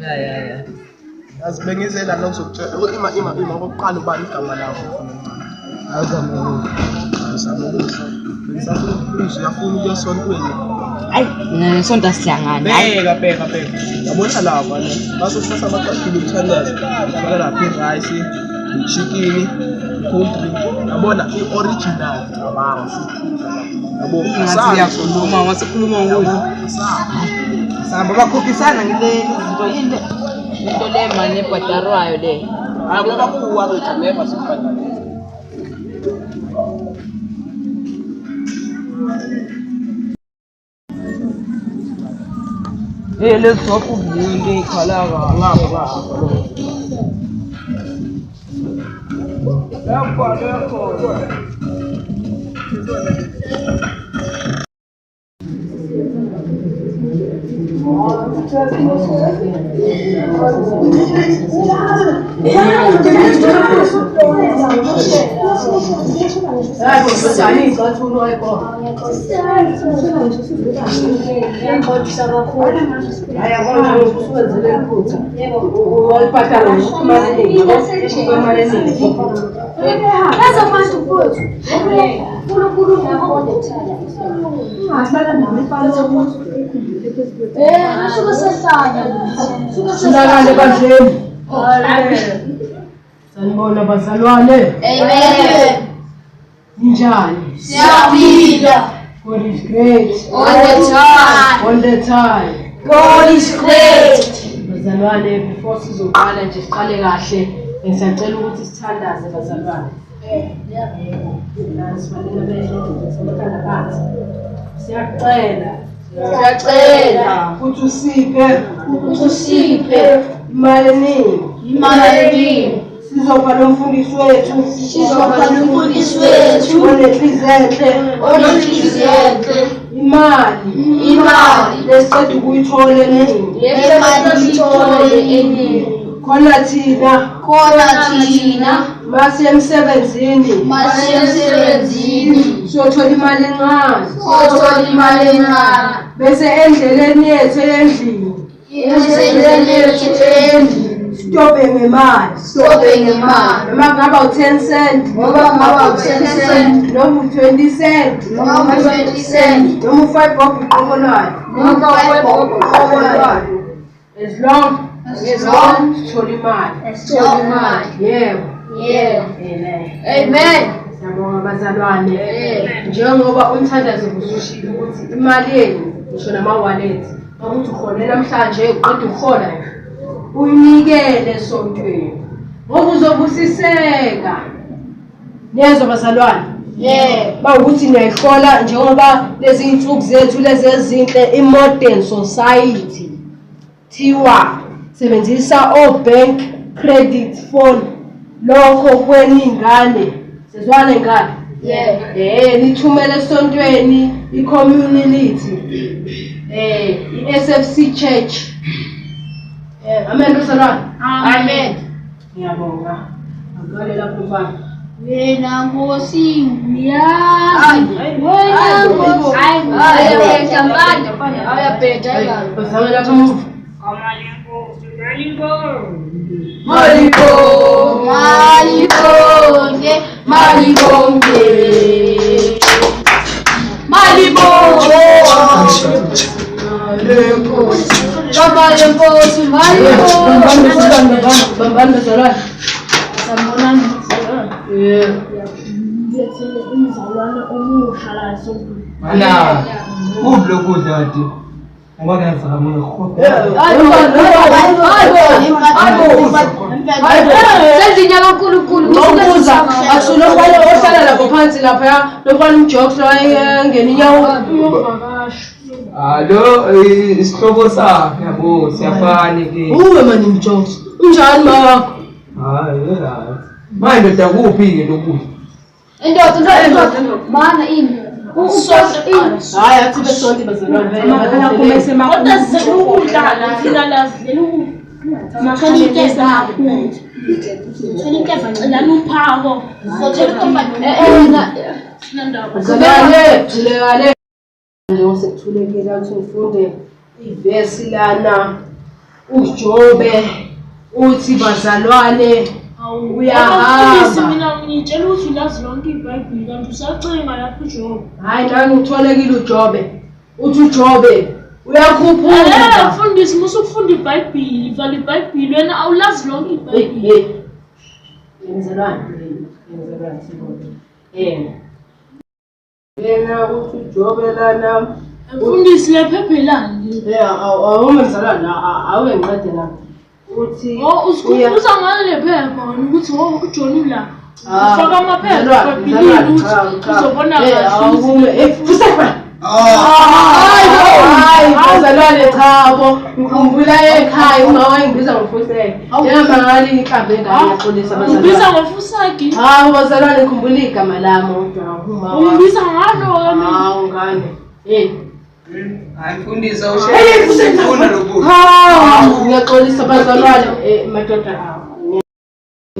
Ya. Azibengezela la uzokutshela ima kokuqala ubani igama lakho. Bengisafuna ukubuza uyafuna ukuya esontweni. Hayi, mina nesonto asihlangane. Bheka. Yabona lapha ne. Basosasa abaqaphile ukuthandaza. Faka lapha i-rice, i-chicken, cold drink. Yabona i-original cabanga. Yabo, Siyakhuluma wasikhuluma ngokudla. Sahamba bakhokhisana ngile into le manje ebhadarwayo le. Ngoba kuwa bethamema sifana. Let's talk about the color. Sanibona bazalwane. Amen. Njani? Siyaphila. God is great. All the time. All the time. God is great. Bazalwane, before sizoqala nje siqale kahle, ngisacela ukuthi sithandaze bazalwane. Sifanele bezwe simakhanda phansi. Siyacela ukuthi usiphe imali eningi. Sizopha nomfundisi wethu onenhliziyo enhle imali lesiceda ukuyithola eningi khona thina mase emsebenzini siyothola imali encane bese endleleni yethu eyendlini Stop ngemali noma ngaba u10 cent noma u20 cent noma u5 bob uqokolwayo as long sithola imali yebo Amen. Siyabonga bazalwane njengoba umthandazo usushilo ukuthi imali yenu ngisho nama-wallet ukuthi ukhole namhlanje uqeda ukuhola uyinikele esontweni ngoba uzobusiseka niyezwa bazalwane bawukuthi niyayihlola njengoba lezi insuku zethu lezi ezinhle i-modern society thiwa sebenzisa o-bank credit phone lokho kweningane sezwana ingane nithumele esontweni i-community i-SFC Church. Amen bazalwane. Amen. Ngiyabonga. Akale lapho mfana. Wena Nkosi umzalwane omusha la esontweni. Mana, kublo kudla ati. Ungakenza kamoya khophe. Sezinyaka uNkulunkulu Ngokuza asulo kwale ohlala lapho phansi lapha lokwana umjokes la ngena inyawo. Alo, isihlobo sakhe yabo siyafana ke. Uwe manje umjokes. Unjani mawakho? Hayi, right. Manje ndakuphi ke lokudla? indoda mana ini Hayi athi besonto bazalwane. Kodwa ukudla thina la Sekuthulekile ukuthi ngifunde ivesi lana uJobe uthi bazalwane uyahamba. Mina ngitshela ukuthi ulazi lonke iBhayibheli kanti usacinga lapho uJobe. Hayi nami ngitholekile uJobe. Uthi uJobe uyakhuphuka. Mfundisi musu ukufunda iBhayibheli, vala iBhayibheli wena awulazi lonke iBhayibheli. Yenzelani sibona. Yena uthi uJobe lana Mfundisi lephephelani. awumenzalana awe ngiqede la. Uthi usikhumbuza ngalo lephepha ukuthi uJohn ula. Ufaka amaphepha eBhayibhelini ukuthi uzobona kahle. Hayi bazalwane chabo ngikhumbula ekhaya uma wangibiza ngofuseke yama ngali iqambe ngane yaxolisa bazalwane ubiza ngofuseke hawo bazalwane ngikhumbula igama lami kodwa uma ubiza ngalo hawo ngane hayi mfundisa ushefuna lokhu ngiyaxolisa bazalwane madoda hawo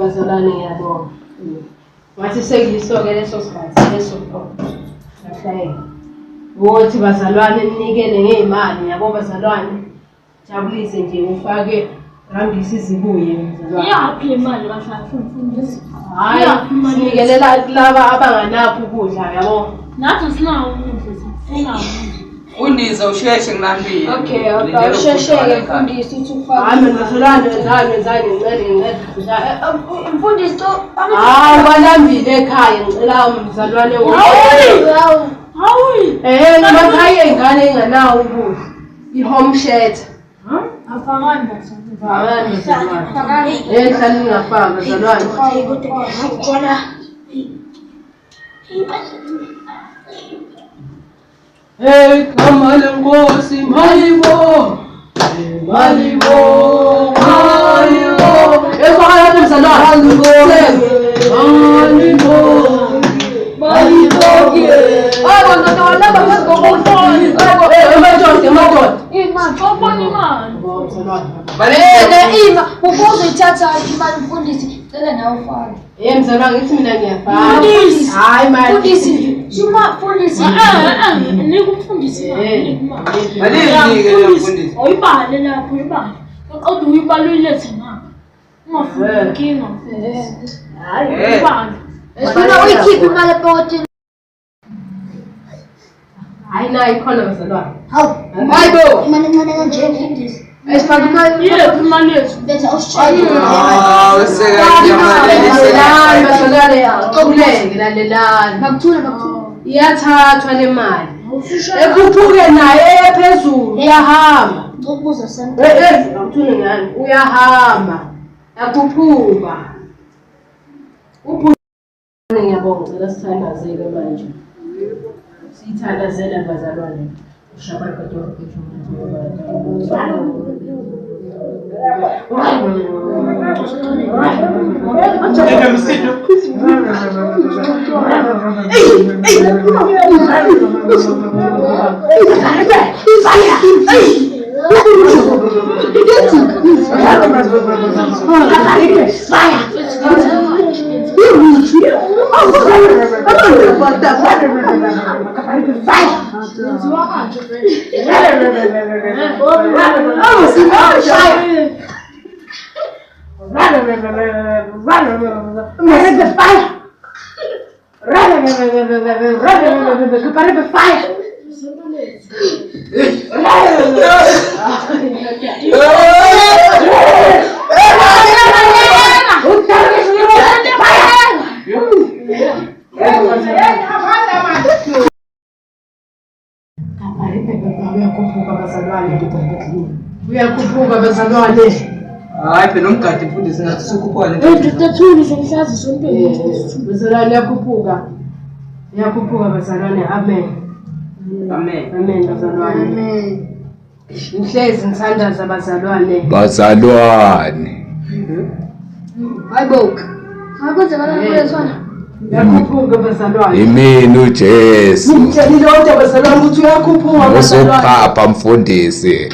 bazalwane ngiyabonga wathi sekuyisoke leso sikhathi leso nahlale Wothi bazalwane ninikele ngezimali yabo bazalwane jabulise nje ufake randisi zibuye bazalwane yaphi le mali bafundisi hayi sinikelela laba abanganapho ukudla yabo nathi sinawo umfundisi sinawo Fundisa usheshe ngilambile Okay, ushesheke mfundisi uthi ufake hayi bazalwane wenzani ngicela mfundisi hayi balambile ekhaya ngicela umzalwane hawi makhaya ingane enganawo ukudla i-home shelter afakani bazalwane hlala ningafaka bazalwane hey kama lenkosi malibo efaka bazalwane uthatha imali mfundisi cela nawe ufake mzalwane ngithi mina ngiyafaka hayi mfundisi shuma mfundisi nikumfundisi mfundisi oyibale lapho uyibale uqoda uyibale uyilethe ngapha ungafuni inkinga hayi uyibale Esifuna uyikhiphe imali epokotini. hayi nayi khona bazalwane Hawu. hayibo Imali encane kanje mfundisi. esifaka imali yephi imali yethu Benza usitshele. bazalwane xoleke lalelani Bakuthula. iyathathwa le mali ekhuphuke naye phezulu uyahamba Ngokubuza sana. ngikuthule ngani uyahamba yakhuphuka ngiyabonga ngicela sithandazele manje sithandazele bazalwane ushabaka kodwa uyakhuphuka bazalwane hayi phela umgadi mfundisi nathi sikukhona Tathuli somhlazi sonke bazalwane yakhuphuka bazalwane amen bazalwane ngihlezi ngithandaza bazalwane Hayibo. Hakwenzekala kwezona. yakhuphuka bazalwane Imini uJesu ngitshelile kodwa bazalwane ukuthi uyakhuphuka bazalwane usuphapha mfundisi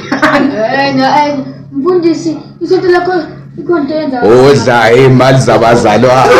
Mfundisi, isonto lakho ikhonto yenza. Udla imali zabazali wakho.